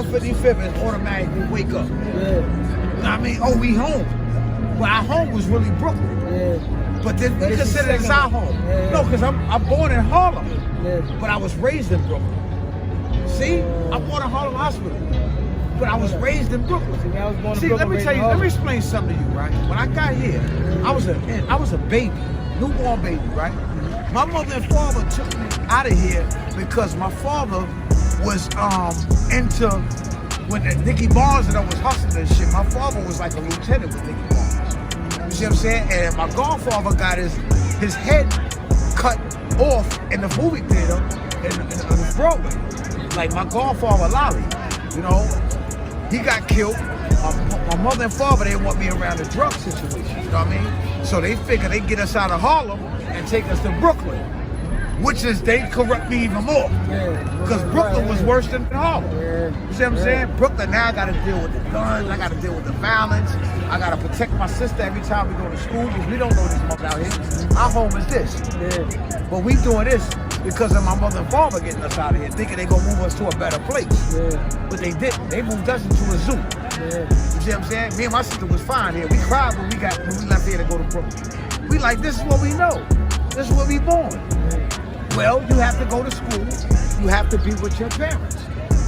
155th and automatically wake up. Yeah. I mean, oh, we home. But our home was really Brooklyn. Yeah. But then we consider this our home. Yeah. No, because I'm born in Harlem. Yeah. But I was raised in Brooklyn. See? I'm born in Harlem Hospital. But I was raised in Brooklyn. See, I was born in See, Brooklyn, let me tell you, let me explain something to you, right? When I got here, I was a baby, newborn baby, right? My mother and father took me out of here because my father was into when Nicky Barnes and I was hustling and shit. My father was like a lieutenant with Nicky Barnes. You see what I'm saying? And my godfather got his head cut off in the movie theater in Broadway. Like my godfather Lolly, you know, he got killed. My mother and father didn't want me around the drug situation, you know what I mean? So they figured they'd get us out of Harlem and take us to Brooklyn, which is, they corrupt me even more. Because Brooklyn was worse than Harlem. You see what I'm saying? Brooklyn, now I got to deal with the guns, I got to deal with the violence, I got to protect my sister every time we go to school, because we don't know this mother out here. Our home is this. But we doing this because of my mother and father getting us out of here, thinking they gonna move us to a better place. But they didn't. They moved us into a zoo. You see what I'm saying? Me and my sister was fine here. We cried when we left here to go to Brooklyn. We like, this is what we know. This is what we born. Well, you have to go to school. You have to be with your parents.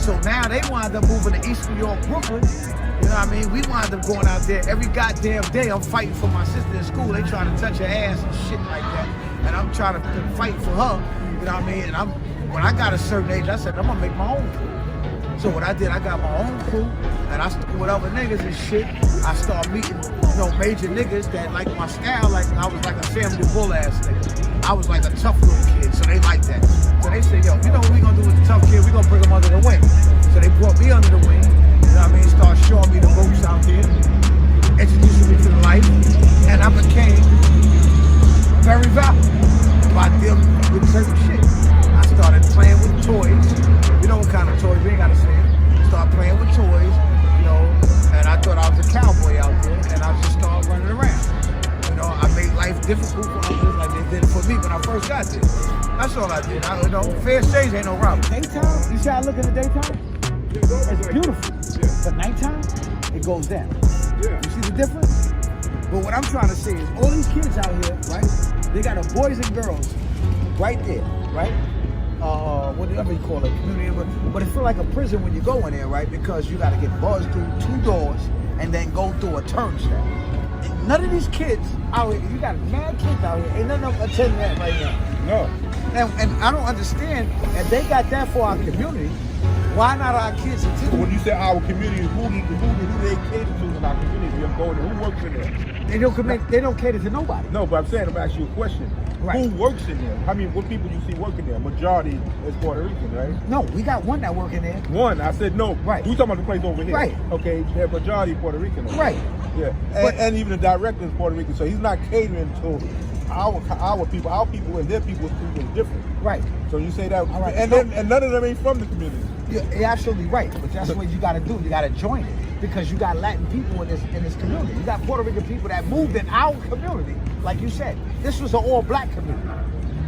So now they wind up moving to East New York, Brooklyn. You know what I mean? We wind up going out there every goddamn day. I'm fighting for my sister in school. They trying to touch her ass and shit like that. And I'm trying to fight for her. You know what I mean? And when I got a certain age, I said, I'm gonna make my own crew. So what I did, I got my own crew, and I started with other niggas and shit. I started meeting, you know, major niggas that like my style, like I was like a family bull ass nigga. I was like a tough little kid, so they like that. So they said, yo, you know what we gonna do with the tough kid? We gonna bring him under the wing. So they brought me under the wing, you know what I mean? Started showing me the ropes out there, introducing me to the life, and I became very valuable by dealing with certain shit. I started playing with toys. You know what kind of toys, we ain't gotta say it. Started playing with toys, you know, and I thought I was a cowboy out there, and I just started running around. You know, I made life difficult for others like they did it for me when I first got there. That's all I did. You know, fair exchange ain't no problem. Daytime, you see how I look in the daytime? It's beautiful. But nighttime, it goes down. You see the difference? But what I'm trying to say is all these kids out here, right? They got a boys and girls right there, right? Whatever you call it, community, but it feel like a prison when you go in there, right? Because you got to get buzzed through 2 doors and then go through a turnstile. None of these kids out here, you got mad kids out here, ain't none of them attending that right now. No. And I don't understand, if they got that for our community, why not our kids attend? So when you say our community, who they cater to in our community? I'm going there. Who works in there? They don't cater to nobody. No, but I'm saying, I'm asking you a question. Right. Who works in there? I mean, what people you see working there? Majority is Puerto Rican, right? No, we got one that work in there. One, I said no. Right. We talking about the place over here. Right. Okay, the majority Puerto Rican. Right. Yeah, and even the director is Puerto Rican, so he's not catering to our people. Our people and their people's people is different. Right. So you say that, right. and none of them ain't from the community. You're absolutely right, but that's what you got to do. You got to join it because you got Latin people in this community. You got Puerto Rican people that moved in our community, like you said. This was an all-black community.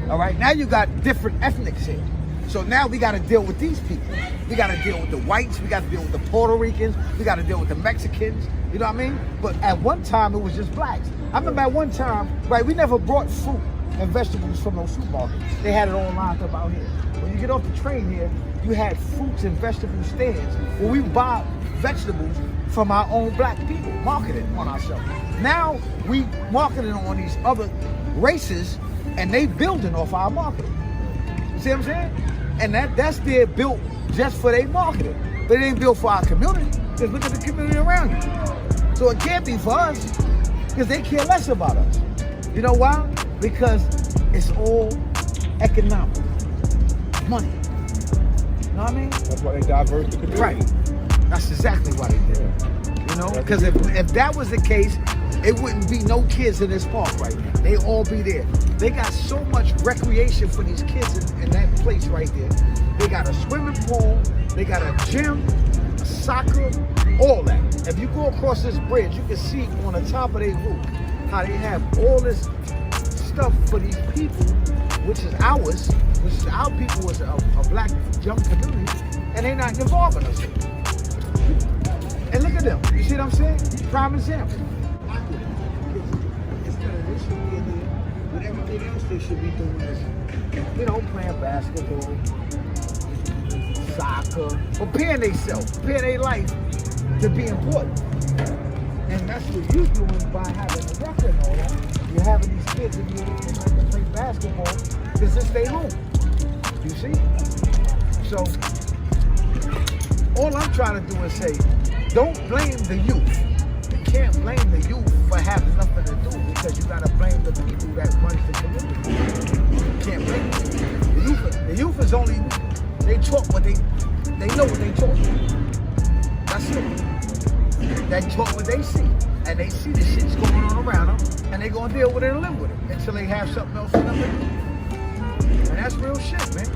All right. Now you got different ethnics here. So now we got to deal with these people. We got to deal with the whites. We got to deal with the Puerto Ricans. We got to deal with the Mexicans. You know what I mean? But at one time, it was just blacks. I remember at one time, right, we never brought fruit and vegetables from those supermarkets. They had it all lined up out here. When you get off the train here, you had fruits and vegetable stands where we buy vegetables from our own black people, marketed on ourselves. Now, we marketing on these other races, and they building off our marketing. You see what I'm saying? And that's there built just for their marketing. But it ain't built for our community. Just look at the community around you. So it can't be for us, because they care less about us. You know why? Because it's all economic. Money. You know what I mean? That's why they diverse the community. Right. That's exactly why they did it. You know? Because if that was the case, it wouldn't be no kids in this park right now. They all be there. They got so much recreation for these kids in that place right there. They got a swimming pool, they got a gym, a soccer, all that. If you go across this bridge, you can see on the top of their roof how they have all this stuff for these people, which is ours, which is our people, was a black young community, and they're not involving us. Look at them. You see what I'm saying? Prime example. Instead of this should be in there, but everything else they should be doing is, playing basketball, soccer, preparing themselves, preparing their life to be important. And that's what you're doing by having a record and all that. You're having these kids to be able to play basketball because it's their home. You see? So, all I'm trying to do is say, don't blame the youth. You can't blame the youth for having nothing to do because you gotta blame the people that runs the community. You can't blame them. The youth is only, they talk what they know what they talk. That's it. They talk what they see. And they see the shit's going on around them and they gonna deal with it and live with it until they have something else for them to do. And that's real shit, man.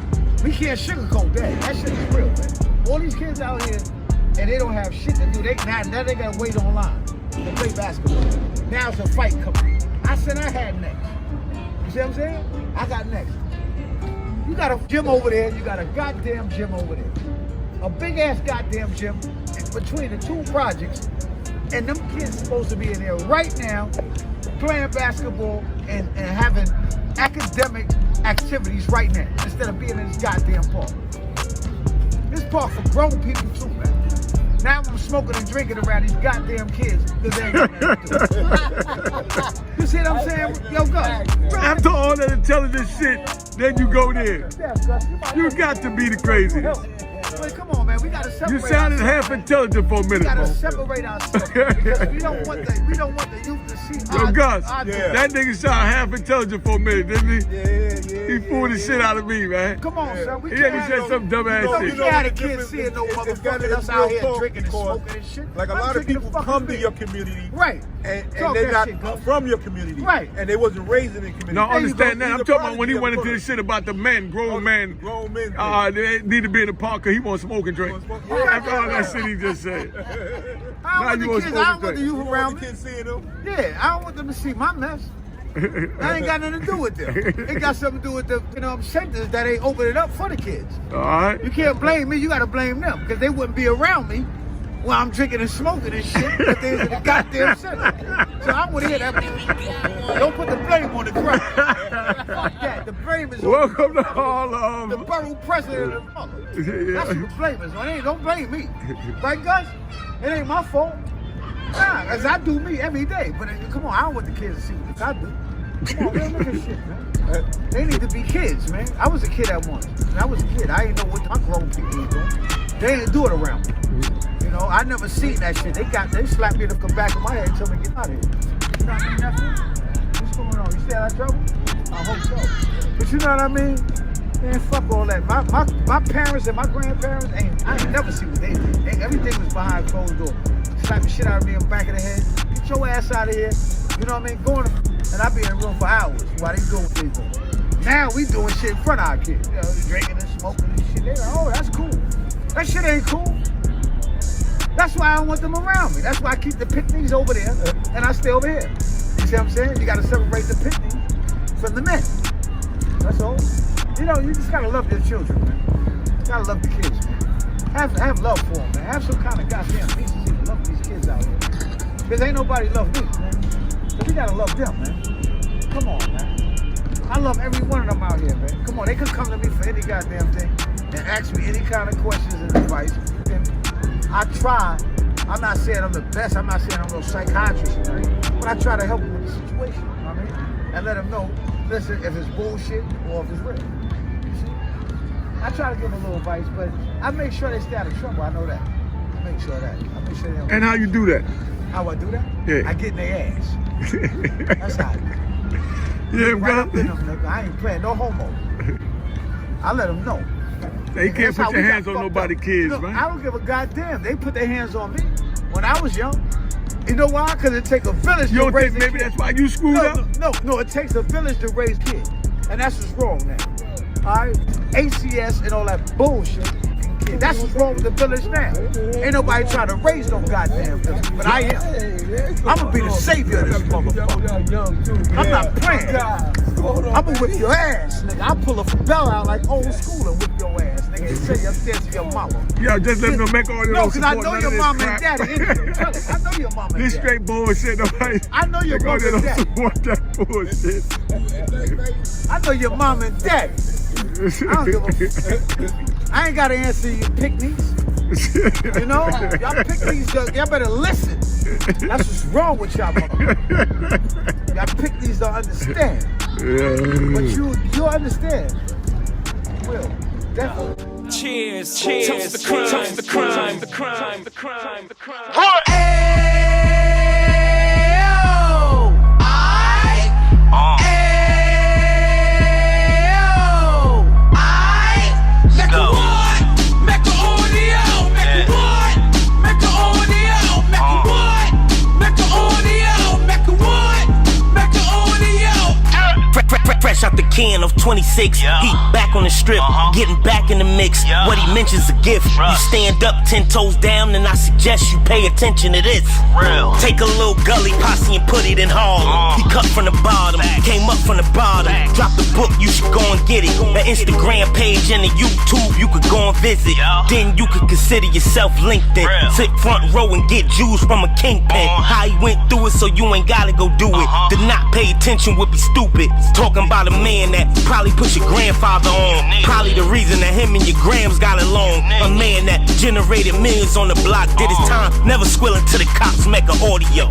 We can't sugarcoat that. That shit is real, man. All these kids out here and they don't have shit to do. Now they gotta wait online to play basketball. Now it's a fight coming. I said I had next. You see what I'm saying? I got next. You got a gym over there. You got a goddamn gym over there. A big ass goddamn gym between the two projects. And them kids supposed to be in there right now playing basketball and having academic activities right now instead of being in this goddamn park. This park for grown people too, man. Now I'm smoking and drinking around these goddamn kids because they ain't got nothing to do. You see what I'm saying? Yo, go. After all that intelligent shit, then you go there. You got to be the craziest. Wait, come on, man. We gotta separate. You sounded half intelligent for a minute, We gotta bro. separate ourselves because we don't want the youth to see. Yo, Gus, Yeah. that nigga sounded half intelligent for a minute, didn't he? Yeah. He fooled the shit out of me, man. Come on, son. We He had can't to have say some dumb ass we shit. can't have the kids seeing no motherfuckers us out here drinking and smoking and shit. Like a I'm lot of drinking people the fucking come to beer. your community, Right. and Talk they're that not shit, Gus. from your community, Right. and they wasn't raised in the community. No, I There you understand go. that. I'm talking about when he went into this shit about the men, grown men. Grown men. They need to be in the park because he wants to smoke and drink. Yeah. After all that shit he just said. I Now don't you want want the kids. I don't smoke want the and youth You around want me. the kids seeing them? Yeah, I don't want them to see my mess. That ain't got nothing to do with them. It got something to do with the centers that ain't open it up for the kids. All right. You can't blame me. You got to blame them because they wouldn't be around me while I'm drinking and smoking and shit if they was in the goddamn center. So I want to hear that. Don't put the blame on the crowd. Fuck that. The blame is on Welcome to the Harlem. borough president of the mother. Yeah. That's what the blame is on. Don't blame me. Right, Gus? It ain't my fault. Nah, as I do me every day. But come on, I don't want the kids to see what I do. Come on, man, look at shit, man. They need to be kids, man. I was a kid at once. When I was a kid, I didn't know what my grown people were doing. They didn't do it around me. You know, I never seen that shit. They slapped me in the back of my head and told me to get out of here. You know what I mean, nephew? What's going on? You stay out of trouble? I hope so. But you know what I mean? Man, fuck all that. My parents and my grandparents I ain't never seen what they did. Everything was behind closed doors. Slap the shit out of me in the back of the head. Get your ass out of here. You know what I mean? And I be in the room for hours while they doing what they doing. Now we doing shit in front of our kids. You know, drinking and smoking and shit. They like, oh, that's cool. That shit ain't cool. That's why I don't want them around me. That's why I keep the picnics over there and I stay over here. You see what I'm saying? You gotta separate the picnics from the men. That's all. You know, you just gotta love your children, man. You gotta love the kids, man. Have love for them, man. Have some kind of goddamn decency to love these kids out here. Because ain't nobody love me, man. So we gotta love them, man. Come on, man. I love every one of them out here, man. Come on, they could come to me for any goddamn thing and ask me any kind of questions and advice. And I try. I'm not saying I'm the best. I'm not saying I'm no psychiatrist or anything. But I try to help them with the situation, you know what I mean? And let them know, listen, if it's bullshit or if it's real. You see? I try to give them a little advice, but I make sure they stay out of trouble. I know that. I make sure of that. I make sure they don't. And how you do that? How I do that? Yeah. I get in their ass. That's how I do it. Yeah, Right up bro. in them, nigga. I ain't playing no homo. I let them know. They can't That's how put your we got hands on fucked nobody's up. kids, Look, man. I don't give a goddamn. They put their hands on me when I was young. You know why? Because it takes a village You to don't raise think a maybe kid. that's why you screwed up? No, it takes a village to raise kids. And that's what's wrong now. All right? ACS and all that bullshit. That's what's wrong with the village now. Ain't nobody trying to raise no goddamn village, but I am. I'm gonna be the savior of this motherfucker. I'm not playing. I'm gonna whip your ass, nigga. I'll pull a bell out like old school and whip your ass, nigga. nigga. Say you upstairs to your mama. Yo, just let them make all your No, because I support know none your of this mama crap. and daddy. Anyway. I know your mama and This daddy. straight bullshit. Nobody. I know your They mama and don't daddy. support that bullshit. I know your mama and daddy. I don't give a I ain't got to answer your picnics. You know? Y'all picnics, y'all better listen. That's what's wrong with y'all motherfuckers. Y'all picnics don't understand. But you'll understand. You will. Definitely. Cheers, cheers, toast the crime, toast the crime, the crime, the crime, the crime. Fresh out the can of 26, Yeah. Heat back on the strip, getting back in the mix. Yeah. What he mentions a gift. Right. You stand up 10 toes down, and I suggest you pay attention to this. Real. Take a little gully posse and put it in Harlem. He cut from the bottom, came up from the bottom. Drop the book, you should go and get it. The Instagram page and the YouTube, you could go and visit. Yeah. Then you could consider yourself LinkedIn. Real. Sit front row and get Jews from a kingpin. How he went through it, so you ain't gotta go do it. To not pay attention would be stupid. Talking about a man that probably put your grandfather on. Probably the reason that him and your grams got along. A man that generated millions on the block, did his time, never squilling to the cops, Mecca audio.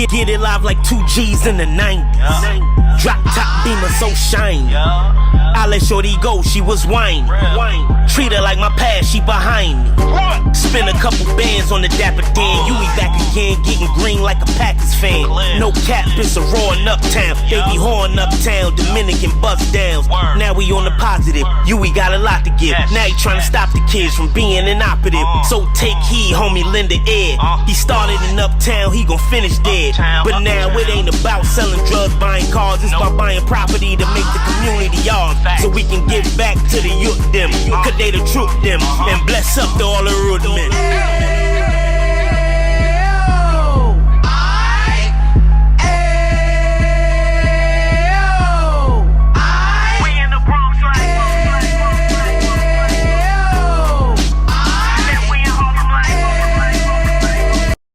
Get it live like 2 G's in the 90s. Drop top beamer so shiny. I let shorty go, she was whining. Treat her like my past, she behind me. Spin a couple bands on the Dapper Dan. You be back again, getting green like a Packers fan. No cap, it's a roaring uptown. Baby horn uptown, Dominican bust downs. Now we on the positive, we got a lot to give. Now he trying to stop the kids from being inoperative. So take heed, homie, lend a ear. He started in uptown, he gon' finish dead. But now it ain't about selling drugs, buying cars. It's about buying property to make the community ours. So we can give back to the youth them. Cause they the truth them. And bless up to all the root men.